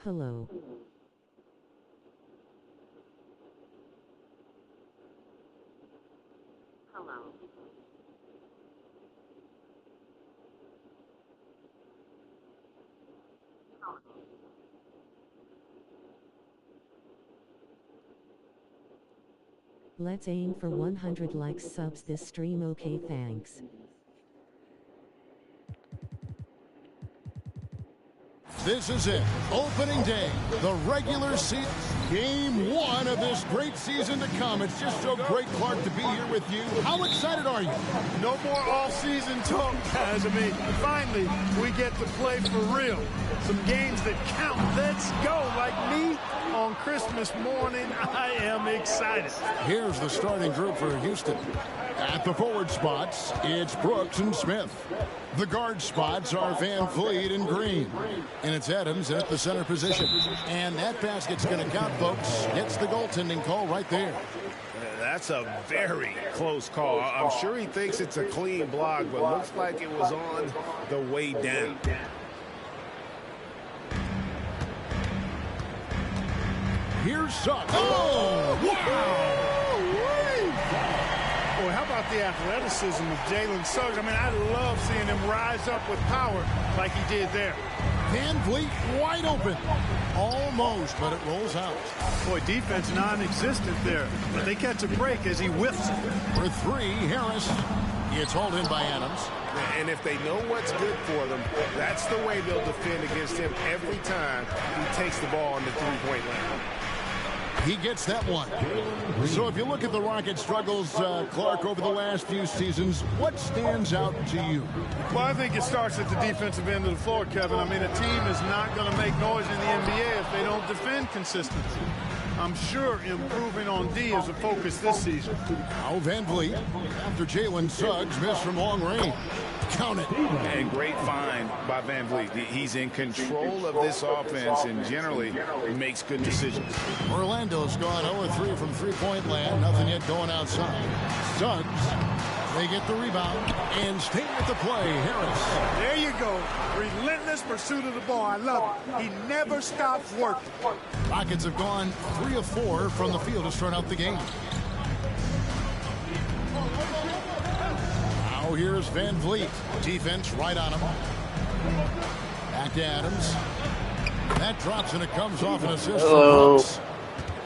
Hello. Let's aim for 100 likes subs this stream. Okay, thanks. This is it. Opening day. The regular season. Game one of this great season to come. It's just so great, Clark, to be here with you. How excited are you? No more off-season talk, guys. I mean, finally, we get to play for real. Some games that count. Let's go. Like me on Christmas morning, I am excited. Here's the starting group for Houston. At the forward spots, it's Brooks and Smith. The guard spots are Van Vliet and Green. And it's Adams at the center position. And that basket's going to count, folks. Gets the goaltending call right there. That's a very close call. I'm sure he thinks it's a clean block, but looks like it was on the way down. Here's Suggs. Oh, wow! Boy, how about the athleticism of Jalen Suggs? I mean, I love seeing him rise up with power like he did there. Van Vliet wide open. Almost, but it rolls out. Boy, defense non-existent there. But they catch a break as he whiffs it. For three, Harris. It's hauled in by Adams. And if they know what's good for them, that's the way they'll defend against him every time he takes the ball in the three-point line. He gets that one. So if you look at the Rockets' struggles, Clark, over the last few seasons, what stands out to you? Well, I think it starts at the defensive end of the floor, Kevin. I mean, a team is not going to make noise in the NBA if they don't defend consistently. I'm sure improving on D is a focus this season. Now Van Vliet, after Jalen Suggs missed from long range. Count it. And great find by Van Vliet. He's in control of this offense and generally makes good decisions. Orlando's gone 0-3 from three-point land. Nothing yet going outside. Suggs, they get the rebound and stay with the play. Harris. There you go. Relentless pursuit of the ball. I love it. He never stops working. Rockets have gone 3 of 4 from the field to start out the game. Now here's Van Vliet. Defense right on him. Back to Adams. That drops and it comes off an assist from Brooks.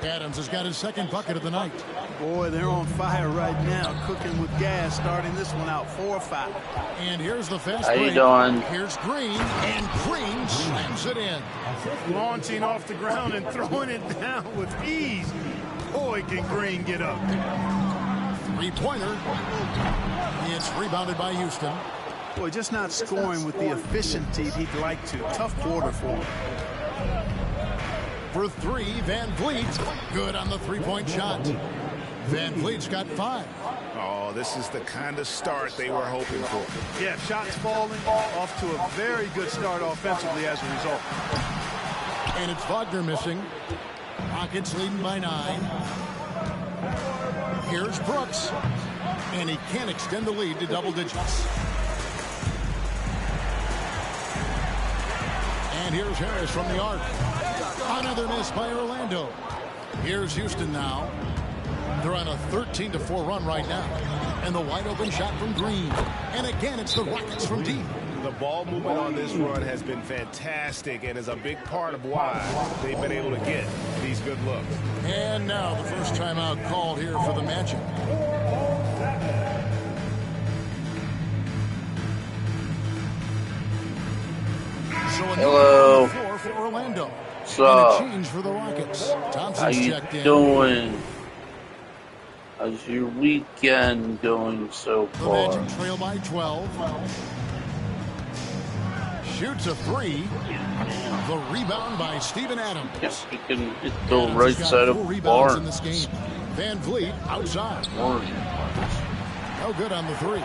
Adams has got his second bucket of the night. Boy, they're on fire right now, cooking with gas, starting this one out 4-5. And here's the fast break. How you doing? Here's Green, and Green slams it in. Launching off the ground and throwing it down with ease. Boy, can Green get up. Three-pointer. It's rebounded by Houston. Boy, just not scoring with the efficiency he'd like to. Tough quarter for him. For three, Van Vliet. Good on the three-point shot. Van Vliet's got 5. Oh, this is the kind of start they were hoping for. Yeah, shots falling off to a very good start offensively as a result. And it's Wagner missing. Rockets leading by 9. Here's Brooks. And he can't extend the lead to double digits. And here's Harris from the arc. Another miss by Orlando. Here's Houston now. They're on a 13-4 run right now. And the wide open shot from Green. And again, it's the Rockets from deep. The ball movement on this run has been fantastic and is a big part of why they've been able to get these good looks. And now the first timeout called here for the Magic. So hello. For Orlando. So, and a change for the Rockets. Thompson's how you checked in. doing? How's your weekend going so The far? Magic trail by 12. Shoots a 3. The rebound by Steven Adams. Yes, he can hit the Adams right has got side 4 of rebounds in Barnes. this game. Van Vliet outside. No good on the 3.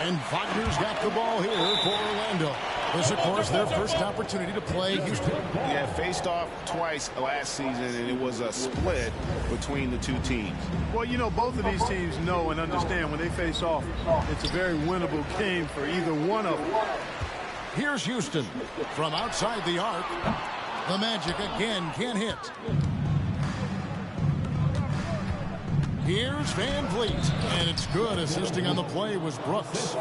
And Wagner's got the ball here for Orlando. This, of course, their first opportunity to play Houston. Yeah, faced off twice last season, and it was a split between the two teams. Well, you know, both of these teams know and understand when they face off, it's a very winnable game for either one of them. Here's Houston from outside the arc. The Magic again can't hit. Here's Van Vliet, and it's good. Assisting on the play was Brooks.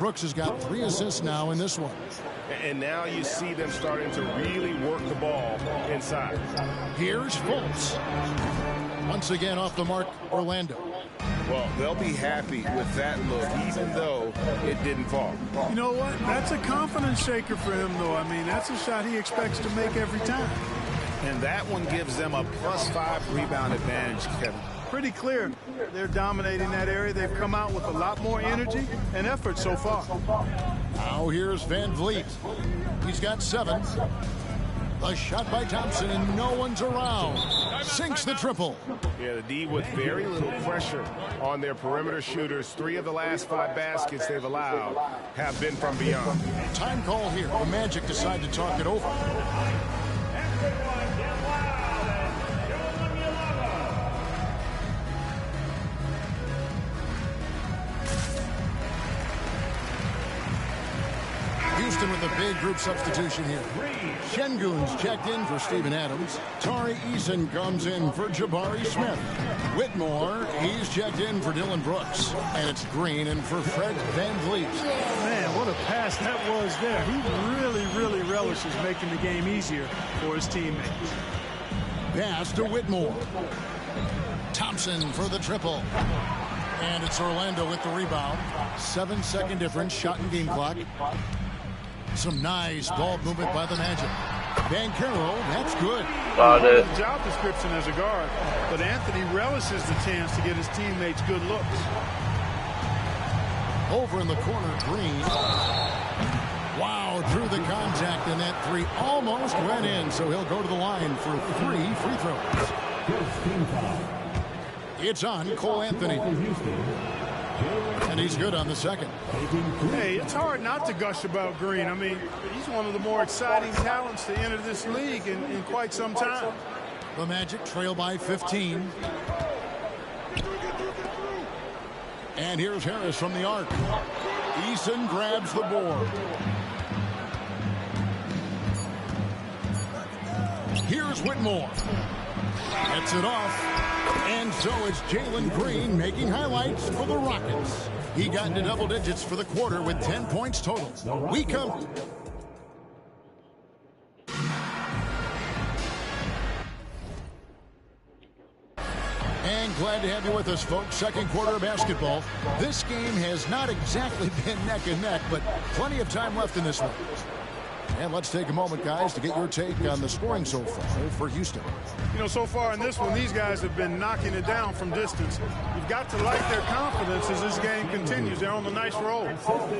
Brooks has got 3 assists now in this one. And now you see them starting to really work the ball inside. Here's Fultz. Once again off the mark, Orlando. Well, they'll be happy with that look, even though it didn't fall. You know what? That's a confidence shaker for him, though. I mean, that's a shot he expects to make every time. And that one gives them a +5 rebound advantage, Kevin. Pretty clear they're dominating that area. They've come out with a lot more energy and effort so far. Now here's Van Vliet. He's got 7. A shot by Thompson, and no one's around. Sinks the triple. Yeah, the D with very little pressure on their perimeter shooters. 3 of the last 5 baskets they've allowed have been from beyond. Time call here. The Magic decide to talk it over. Houston with a big group substitution here. Şengün's checked in for Steven Adams. Tari Eason comes in for Jabari Smith. Whitmore, he's checked in for Dylan Brooks. And it's Green in for Fred Van Vliet. Man, what a pass that was there. He really relishes making the game easier for his teammates. Pass to Whitmore. Thompson for the triple. And it's Orlando with the rebound. 7-second difference, shot and game clock. Some nice ball movement by the Magic. Banchero, that's good. Got it. Job description as a guard, but Anthony relishes the chance to get his teammates good looks. Over in the corner, Green. Wow, through the contact, and that 3 almost went in, so he'll go to the line for 3 free throws. It's on Cole Anthony. And he's good on the second. Hey, it's hard not to gush about Green. I mean, he's one of the more exciting talents to enter this league in quite some time. The Magic trail by 15. And here's Harris from the arc. Eason grabs the board. Here's Whitmore. Gets it off. And so it's Jalen Green making highlights for the Rockets. He got into double digits for the quarter with 10 points total. We come. And glad to have you with us, folks. Second quarter of basketball. This game has not exactly been neck and neck, but plenty of time left in this one. And let's take a moment, guys, to get your take on the scoring so far for Houston. You know, so far in this one, these guys have been knocking it down from distance. You've got to like their confidence as this game continues. They're on a nice roll.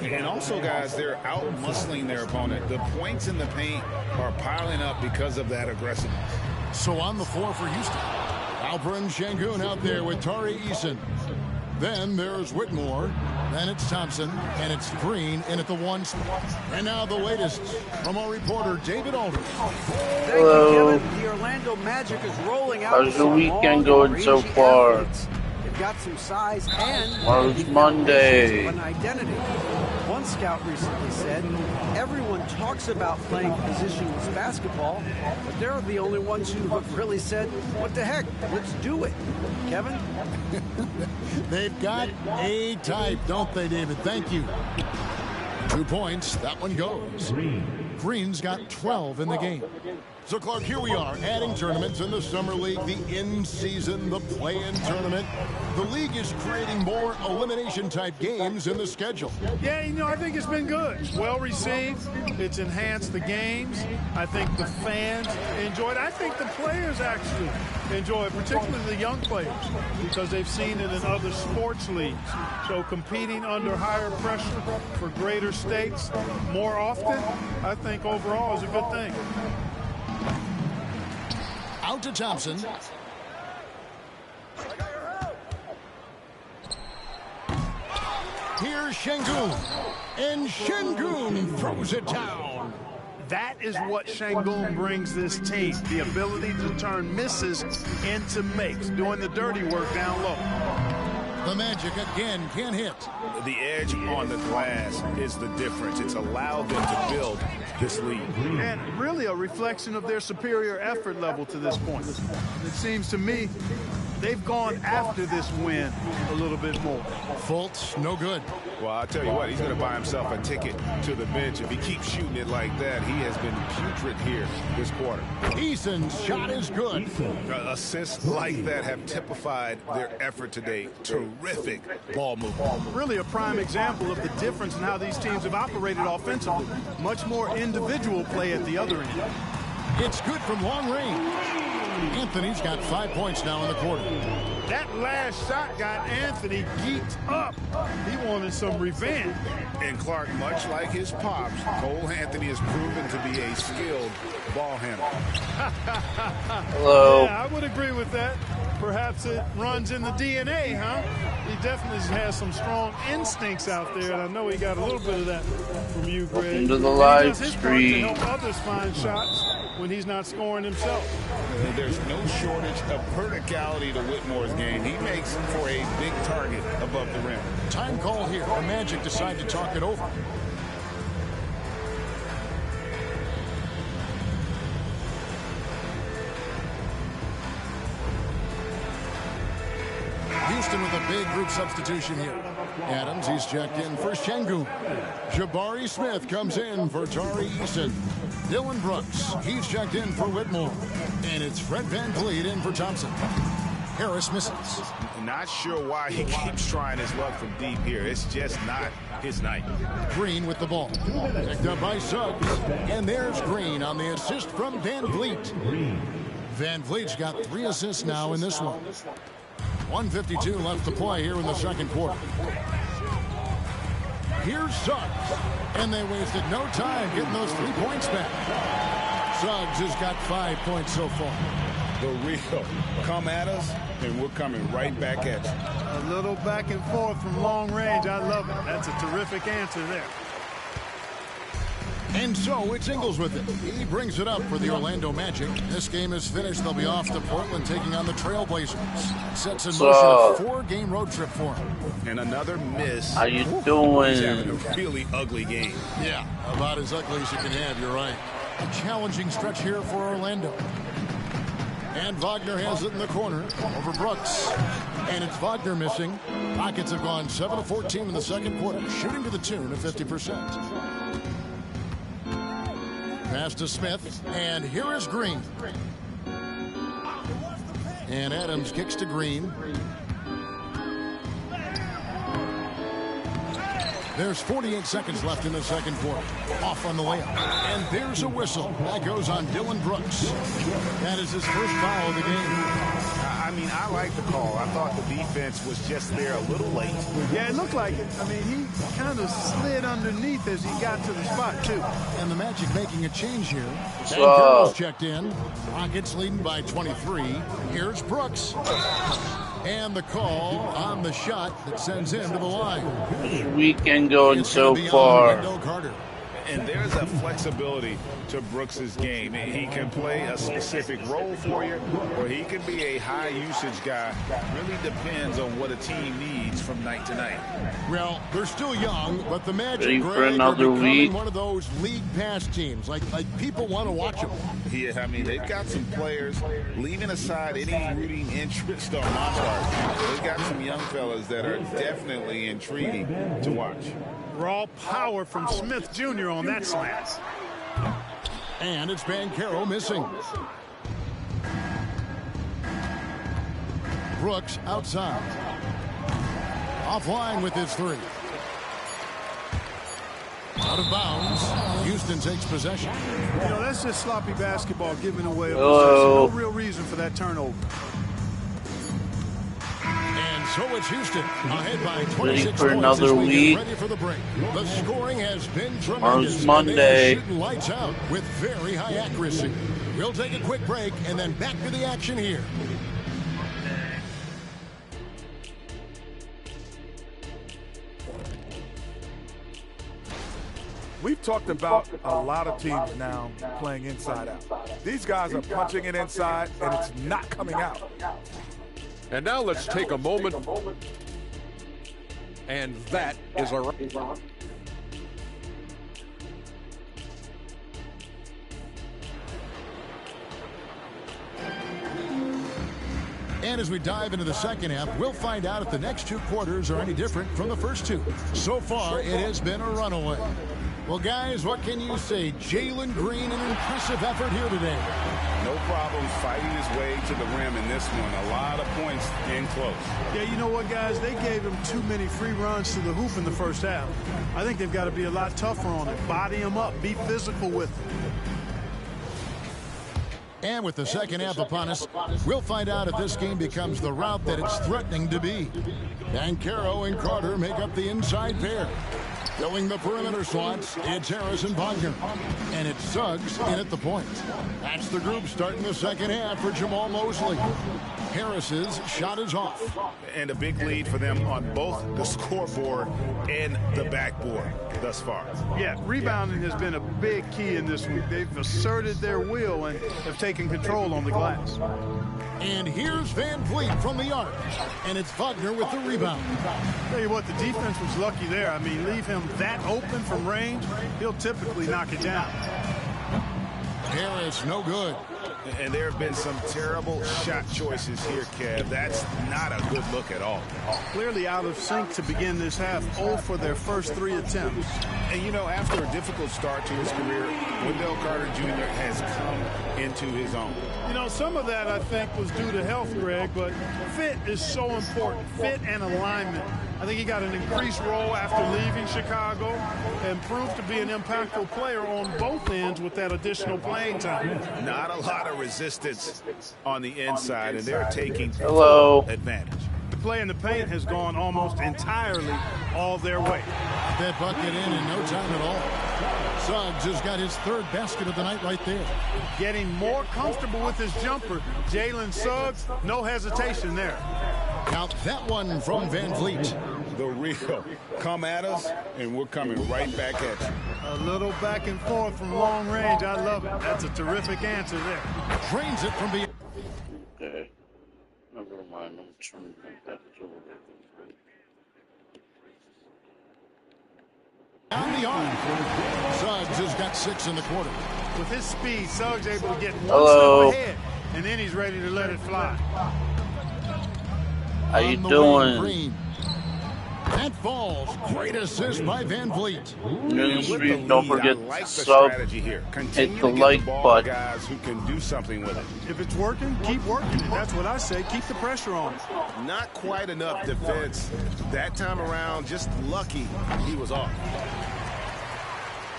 And also, guys, they're out-muscling their opponent. The points in the paint are piling up because of that aggressiveness. So on the floor for Houston, Alperen Şengün out there with Tari Eason. Then there's Whitmore. Then it's Thompson. And it's Green in at the 1 spot. And now the latest from our reporter, David Aldridge. Thank you, Kevin. The Orlando Magic is rolling out. How's the weekend going so far? They've got some size and Tomorrow's Monday. an identity. One scout recently said, everyone talks about playing positionless basketball, but they're the only ones who have really said, what the heck, let's do it. Kevin? They've got a type, don't they, David? Thank you. 2 points. That one goes. Green's got 12 in the game. So, Clark, here we are, adding tournaments in the Summer League, the in-season, the play-in tournament. The league is creating more elimination-type games in the schedule. Yeah, you know, I think it's been good. It's well received. It's enhanced the games. I think the fans enjoy it. I think the players actually enjoy it, particularly the young players, because they've seen it in other sports leagues. So competing under higher pressure for greater stakes more often, I think overall is a good thing. Out to Thompson. Here's Şengün. And Şengün throws it down. That is what Şengün brings this team, the ability to turn misses into makes, doing the dirty work down low. The Magic again can't hit. The edge on the glass is the difference. It's allowed them to build this lead. And really a reflection of their superior effort level to this point. It seems to me they've gone after this win a little bit more. Fultz, no good. Well, I'll tell you what, he's going to buy himself a ticket to the bench. If he keeps shooting it like that, he has been putrid here this quarter. Eason's shot is good. Assists like that have typified their effort today. Terrific ball movement. Really a prime example of the difference in how these teams have operated offensively. Much more individual play at the other end. It's good from long range. Anthony's got 5 points now in the quarter. That last shot got Anthony geeked up. He wanted some revenge. And Clark, much like his pops, Cole Anthony has proven to be a skilled ball handler. Hello. Yeah, I would agree with that. Perhaps it runs in the DNA, huh? He definitely has some strong instincts out there, and I know he got a little bit of that from you, Greg. Welcome to the And he live does his part to stream. help others find shots when he's not scoring himself. There's no shortage of verticality to Whitmore's game. He makes for a big target above the rim. Time call here. The Magic decide to talk it over. Houston with a big group substitution here. Adams, he's checked in for Şengün. Jabari Smith comes in for Tari Eason. Dylan Brooks, he's checked in for Whitmore. And it's Fred VanVleet in for Thompson. Harris misses. Not sure why he keeps trying his luck from deep here. It's just not his night. Green with the ball. Picked up by Suggs. And there's Green on the assist from VanVleet. VanVleet's got 3 assists now in this one. 1:52 left to play here in the second quarter. Here's Suggs. And they wasted no time getting those 3 points back. Suggs has got 5 points so far. The real come at us, and we're coming right back at you. A little back and forth from long range. I love it. That's a terrific answer there. And so it's Ingles with it. He brings it up for the Orlando Magic. This game is finished. They'll be off to Portland taking on the Trailblazers. Sets in motion a 4-game road trip for him. And another miss. How you He's having doing? a really ugly game. Yeah, about as ugly as you can have, you're right. A challenging stretch here for Orlando. And Wagner has it in the corner over Brooks. And it's Wagner missing. Rockets have gone 7 of 14 in the second quarter, shooting to the tune of 50%. Pass to Smith, and here is Green. And Adams kicks to Green. There's 48 seconds left in the second quarter. Off on the layup. And there's a whistle. That goes on Dylan Brooks. That is his first foul of the game. I mean, I like the call. I thought the defense was just there a little late. Yeah, it looked like it. I mean, he kind of slid underneath as he got to the spot, too. And the Magic making a change here. So, And Carroll's checked in. Rockets leading by 23. Here's Brooks. And the call on the shot that sends him to the line. Weekend going It's so gonna be on far. Wendell Carter. And there's a flexibility to Brooks's game. He can play a specific role for you, or he can be a high usage guy. Really depends on what a team needs from night to night. Well, they're still young, but the Magic Ready for Greg, are another becoming week? one of those league pass teams. Like people want to watch them. Yeah, I mean, they've got some players, leaving aside any rooting interest on my part. They've got some young fellas that are definitely intriguing to watch. Raw power from Smith Jr. on that smash. And it's Banchero missing. Brooks outside. Offline with his 3. Out of bounds. Houston takes possession. You know, that's just sloppy basketball giving away a Hello. possession. No real reason for that turnover. And so it's Houston ahead by 26 Ready for points another as we week? get ready for the break. The scoring has been tremendous. Tomorrow's and they are Monday. shooting lights out with very high accuracy. We'll take a quick break and then back to the action here. We've talked about a lot of teams now playing inside out. These guys are punching it inside, and it's not coming out. And now let's take a moment. And that is a And as we dive into the second half, we'll find out if the next two quarters are any different from the first two. So far, it has been a runaway. Well, guys, what can you say? Jalen Green, an impressive effort here today. No problem fighting his way to the rim in this one. A lot of points in close. Yeah, you know what, guys? They gave him too many free runs to the hoop in the first half. I think they've got to be a lot tougher on it. Body him up. Be physical with him. And with the second half upon us, we'll find out if this game becomes the route that it's threatening to be. Banchero and Carter make up the inside pair. Filling the perimeter slots, it's Harris and Wagner. And it's Suggs in at the point. That's the group starting the second half for Jamal Mosley. Harris's shot is off. And a big lead for them on both the scoreboard and the backboard thus far. Yeah, rebounding has been a big key in this week. They've asserted their will and have taken control on the glass. And here's Van Vliet from the arc. And it's Wagner with the rebound. Tell you what, the defense was lucky there. I mean, leave him that open from range, he'll typically knock it down. Harris, no good. And there have been some terrible shot choices here, Kev. That's not a good look at all. Clearly out of sync to begin this half. 0 for their first 3 attempts. And, you know, after a difficult start to his career, Wendell Carter Jr. has come into his own. You know, some of that, I think, was due to health, Greg, but fit is so important. Fit and alignment. I think he got an increased role after leaving Chicago and proved to be an impactful player on both ends with that additional playing time. Not a lot of resistance on the inside, and they're taking full advantage. The play in the paint has gone almost entirely all their way. That bucket in no time at all. Suggs has got his third basket of the night right there. Getting more comfortable with his jumper. Jalen Suggs, no hesitation there. Count that one from Van Vliet. The real. Come at us, and we're coming right back at you. A little back and forth from long range. I love it. That's a terrific answer there. Drains it from beyond. Okay. Never mind. I'm trying to make that On the arm. Suggs has got 6 in the quarter. With his speed, Suggs able to get one step ahead, and then he's ready to let it fly. How you doing? Green. That falls. Great assist by Van Vliet. Don't forget to sub, hit the like button. Guys who can do something with it. If it's working, keep working it. That's what I say. Keep the pressure on. Not quite enough defense that time around. Just lucky he was off.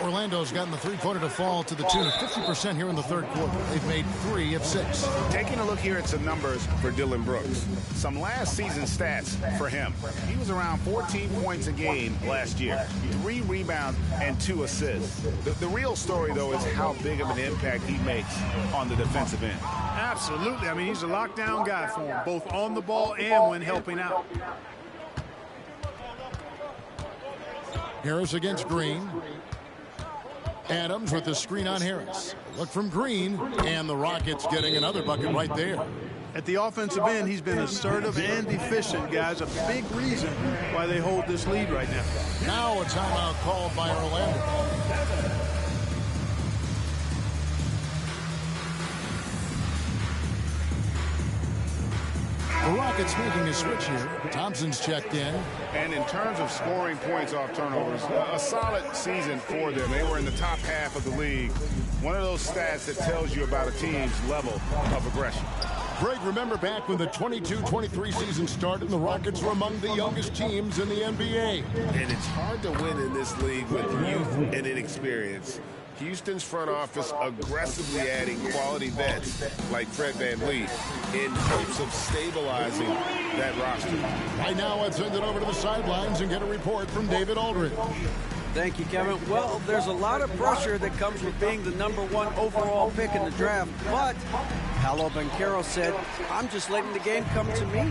Orlando's gotten the three-pointer to fall to the tune of 50% here in the third quarter. They've made 3 of 6. Taking a look here at some numbers for Dillon Brooks. Some last season stats for him. He was around 14 points a game last year. 3 rebounds and 2 assists. The real story, though, is how big of an impact he makes on the defensive end. Absolutely. I mean, he's a lockdown guy for him, both on the ball and when helping out. Harris against Green. Adams with the screen on Harris. Look from Green, and the Rockets getting another bucket right there. At the offensive end, he's been assertive and efficient, guys. A big reason why they hold this lead right now. Now a timeout called by Orlando. The Rockets making a switch here. Thompson's checked in. And in terms of scoring points off turnovers, a solid season for them. They were in the top half of the league. One of those stats that tells you about a team's level of aggression. Greg, remember back when the 22-23 season started, the Rockets were among the youngest teams in the NBA. And it's hard to win in this league with youth and inexperience. Houston's front office aggressively adding quality vets like Fred VanVleet in hopes of stabilizing that roster. Right now, let's send it over to the sidelines and get a report from David Aldridge. Thank you, Kevin. Well, there's a lot of pressure that comes with being the #1 overall pick in the draft, but Paolo Banchero said, I'm just letting the game come to me.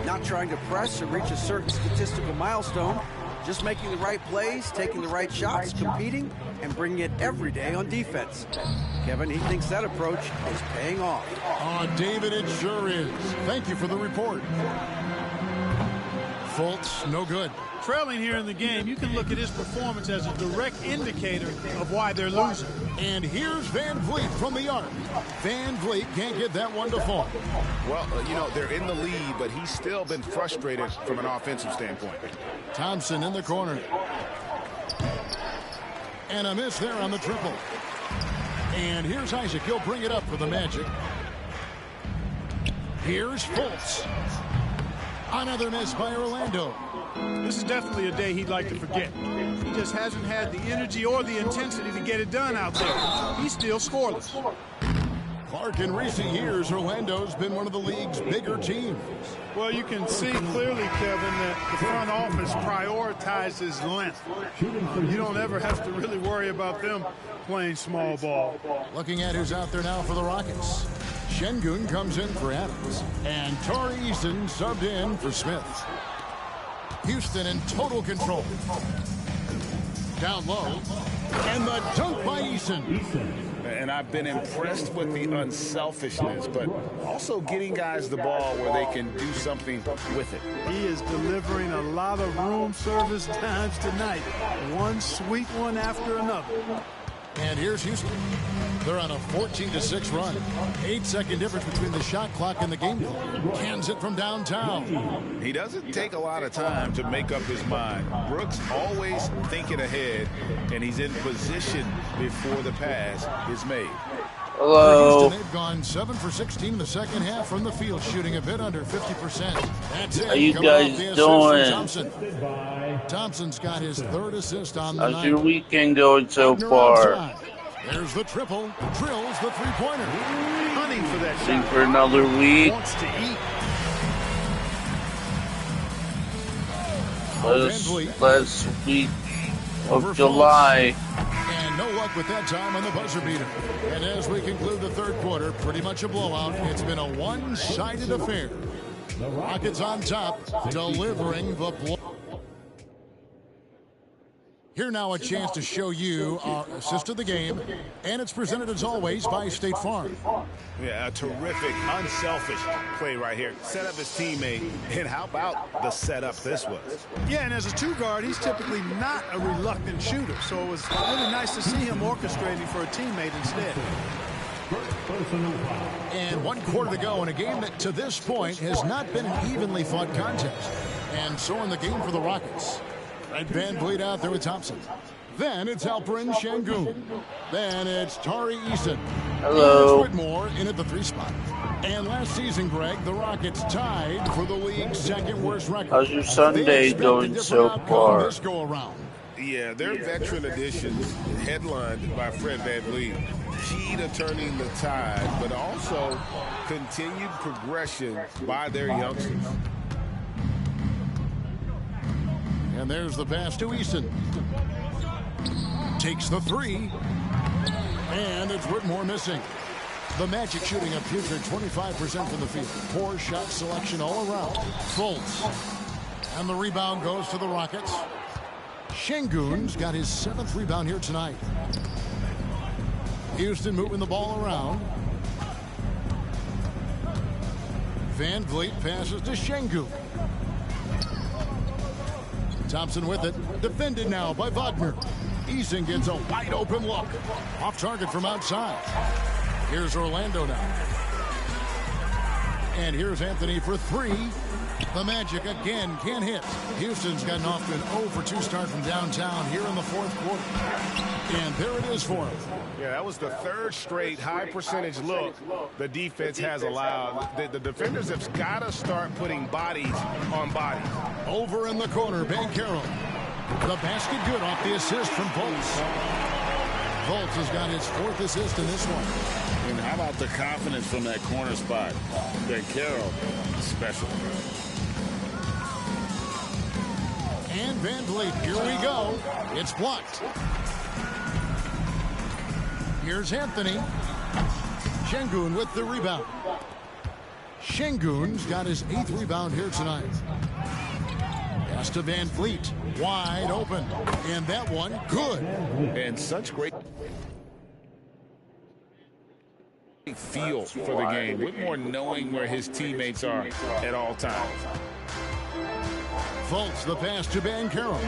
Not trying to press or reach a certain statistical milestone, just making the right plays, taking the right shots, competing, and bringing it every day on defense. Kevin, he thinks that approach is paying off. Oh, David, it sure is. Thank you for the report. Fultz, no good. Trailing here in the game, you can look at his performance as a direct indicator of why they're losing. And here's Van Vliet from the arc. Van Vliet can't get that one to fall. Well, you know, they're in the lead, but he's still been frustrated from an offensive standpoint. Thompson in the corner. And a miss there on the triple. And here's Isaac. He'll bring it up for the Magic. Here's Fultz. Another miss by Orlando. This is definitely a day he'd like to forget. He just hasn't had the energy or the intensity to get it done out there. He's still scoreless. Clark, in recent years, Orlando's been one of the league's bigger teams. Well, you can see clearly, Kevin, that the front office prioritizes length. You don't ever have to really worry about them playing small ball. Looking at who's out there now for the Rockets. Şengün comes in for Adams. And Tari Eason subbed in for Smith. Houston in total control. Down low. And the dunk by Eason. And I've been impressed with the unselfishness, but also getting guys the ball where they can do something with it. He is delivering a lot of room service times tonight. One sweet one after another. And here's Houston. They're on a 14-6 run. 8-second difference between the shot clock and the game clock. Cans it from downtown. He doesn't take a lot of time to make up his mind. Brooks always thinking ahead, and he's in position before the pass is made. Hello. They've gone 7 for 16 in the second half from the field, shooting a bit under 50%. That's it. How you Coming guys off the assist doing? from Thompson. Thompson's got his third assist on the night. How's your weekend going so far? There's the triple. Drills the three-pointer. Hunting for that Think shot. for another week. Wants to eat. Last week of July. And no luck with that time on the buzzer beater. And as we conclude the third quarter, pretty much a blowout. It's been a one-sided affair. The Rockets on top, delivering the blow. Here now a chance to show you our assist of the game, and it's presented as always by State Farm. Yeah, a terrific, unselfish play right here. Set up his teammate, and how about the setup this was? Yeah, and as a two-guard, he's typically not a reluctant shooter, so it was really nice to see him orchestrating for a teammate instead. And 1 quarter to go in a game that to this point has not been an evenly fought contest. And so in the game for the Rockets. Right, Van Vliet out there with Thompson. Then it's Alperen Şengün. Then it's Tari Eason. Hello. And it's Whitmore in at the 3 spot. And last season, Greg, the Rockets tied for the league's second worst record. How's your Sunday going so far? This go around. Yeah, their veteran additions, headlined by Fred VanVleet, key to turning the tide, but also continued progression by their youngsters. And there's the pass to Eason. Takes the 3. And it's Whitmore missing. The Magic shooting a putrid 25% from the field. Poor shot selection all around. Fultz. And the rebound goes to the Rockets. Şengün's got his 7th rebound here tonight. Houston moving the ball around. Van Vliet passes to Şengün. Thompson with it. Defended now by Wagner. Eason gets a wide open look. Off target from outside. Here's Orlando now. And here's Anthony for 3. The Magic again can't hit. Houston's gotten off to an 0 for 2 start from downtown here in the 4th quarter. And there it is for him. Yeah, that was the 3rd straight high percentage look the defense has allowed. The defenders have got to start putting bodies on bodies. Over in the corner, Banchero. The basket good off the assist from Fultz. Fultz has got his 4th assist in this one. And how about the confidence from that corner spot? Banchero, special. And Van Vliet, here we go. It's blocked. Here's Anthony. Şengün with the rebound. Şengün's got his 8th rebound here tonight. Pass to Van Vliet. Wide open. And that one, good. And such great feel for the game. Whitmore knowing where his teammates are at all times. Fultz the pass to Banchero.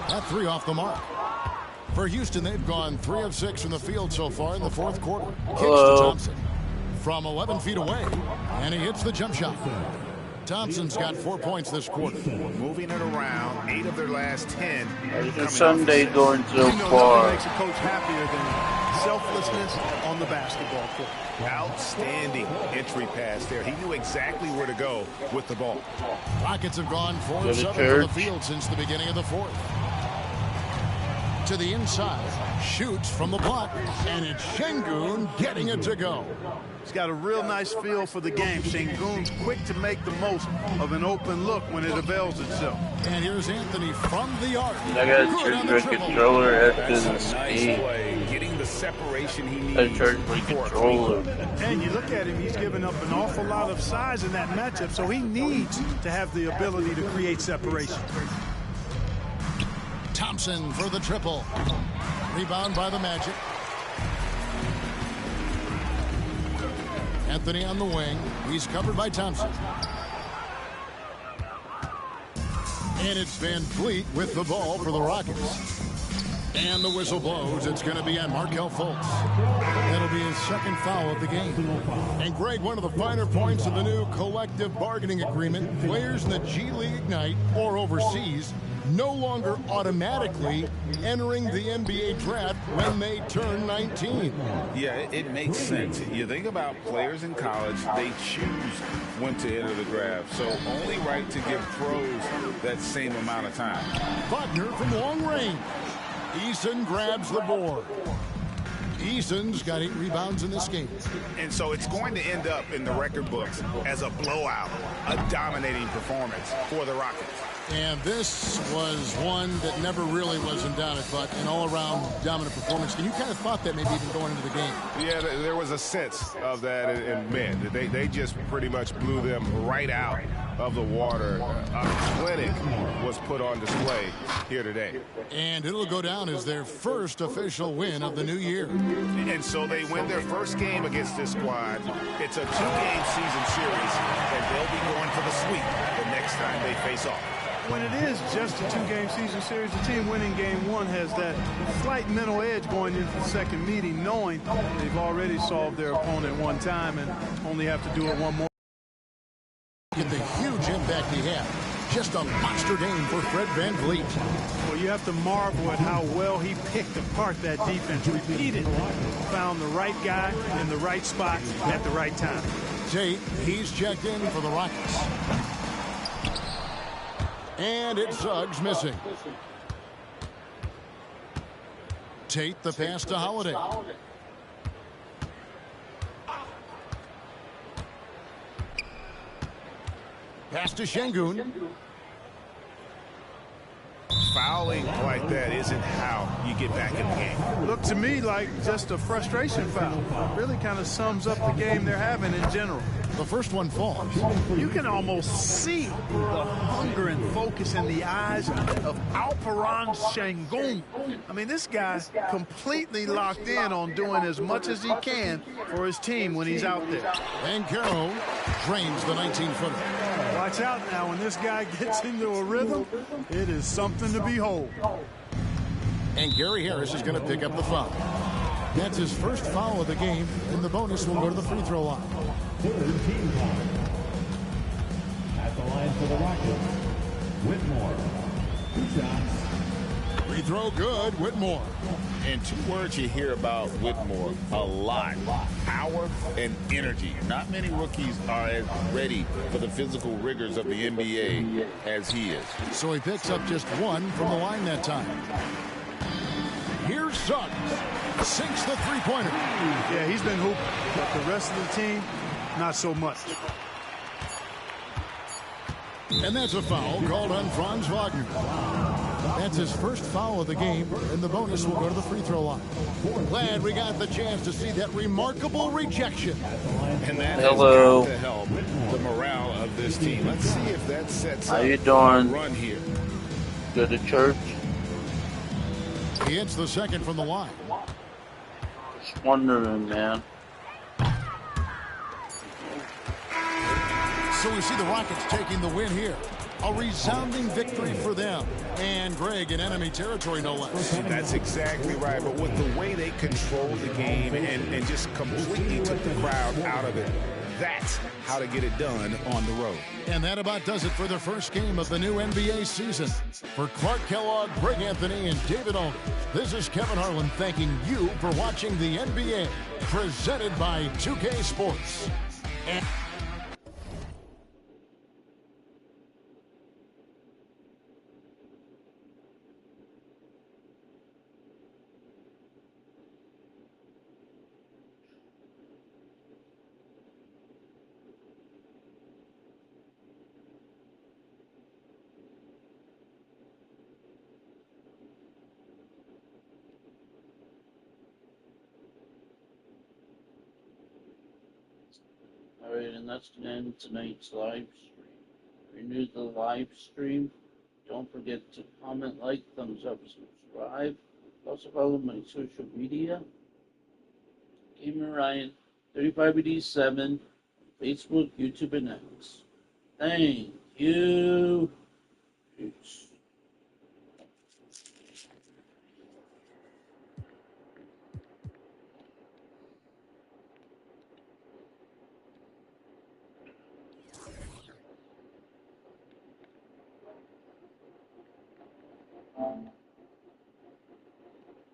That 3 off the mark. For Houston, they've gone 3 of 6 from the field so far in the fourth quarter. Kicks to Thompson from 11 feet away, and he hits the jump shot. Thompson's got 4 points this quarter. Moving it around, 8 of their last 10. Sunday going so far. Nothing makes a coach happier than selflessness on the basketball court. Outstanding entry pass there. He knew exactly where to go with the ball. Rockets have gone 4 of 7 from the field since the beginning of the fourth. To the inside, shoots from the block, and it's Şengün getting it to go. He's got a real nice feel for the game. Şengün's quick to make the most of an open look when it avails itself. And here's Anthony from the arc. I got a controller at this game. Getting the separation he needs. I charged my controller. And you look at him, he's given up an awful lot of size in that matchup, so he needs to have the ability to create separation. Thompson for the triple. Rebound by the Magic. Anthony on the wing. He's covered by Thompson. And it's Van Vliet with the ball for the Rockets. And the whistle blows. It's going to be on Markelle Fultz. That'll be his second foul of the game. And Greg, one of the finer points of the new collective bargaining agreement, players in the G League Ignite or overseas no longer automatically entering the NBA draft when they turn 19. Yeah, it makes sense. You think about players in college, they choose when to enter the draft. So only right to give pros that same amount of time. Buckner from long range. Eason grabs the board. Eason's got 8 rebounds in this game. And so it's going to end up in the record books as a blowout, a dominating performance for the Rockets. And this was one that never really was in doubt, but an all-around dominant performance. And you kind of thought that maybe even going into the game. Yeah, there was a sense of that in men. They just pretty much blew them right out of the water. A clinic was put on display here today. And it'll go down as their first official win of the new year. And so they win their first game against this squad. It's a 2-game season series, and they'll be going for the sweep the next time they face off. When it is just a 2-game season series, the team winning game 1 has that slight mental edge going into the second meeting, knowing they've already solved their opponent one time and only have to do it one more. Get the huge impact he had. Just a monster game for Fred VanVleet. Well, you have to marvel at how well he picked apart that defense repeatedly. Found the right guy in the right spot at the right time. Tate, he's checked in for the Rockets. And it's Suggs missing. Tate the pass to Holiday. Pass to Şengün. Fouling like that isn't how you get back in the game. Looked to me like just a frustration foul. Really kind of sums up the game they're having in general. The first one falls. You can almost see the hunger and focus in the eyes of Alperen Şengün. I mean, this guy's completely locked in on doing as much as he can for his team when he's out there. Banchero drains the 19-footer. Watch out now. When this guy gets into a rhythm, it is something to behold. And Gary Harris is going to pick up the foul. That's his first foul of the game, and the bonus will go to the free throw line. Third team foul. At the line for the Rockets, Whitmore. 2 shots. Free throw good, Whitmore. And 2 words you hear about Whitmore a lot: power and energy. Not many rookies are as ready for the physical rigors of the NBA as he is. So he picks up just 1 from the line that time. Here's Suggs. Sinks the three-pointer. Yeah, he's been hooping, but the rest of the team, not so much. And that's a foul called on Franz Wagner. That's his first foul of the game, and the bonus will go to the free throw line. Glad we got the chance to see that remarkable rejection. And that has got to help the morale of this team. Let's see if that sets up a run here. Go to church. He hits the second from the line. Just wondering, man. So we see the Rockets taking the win here. A resounding victory for them. And Greg in enemy territory, no less. That's exactly right. But with the way they controlled the game and just completely took the crowd out of it, that's how to get it done on the road. And that about does it for the first game of the new NBA season. For Clark Kellogg, Greg Anthony, and David Aldridge, this is Kevin Harlan thanking you for watching the NBA, presented by 2K Sports. Alright, and that's going to end tonight's live stream. If you're new to the live stream, don't forget to comment, like, thumbs up, subscribe. Also follow my social media. Gamer Ryan, 35BD7, Facebook, YouTube, and X. Thank you. Peace.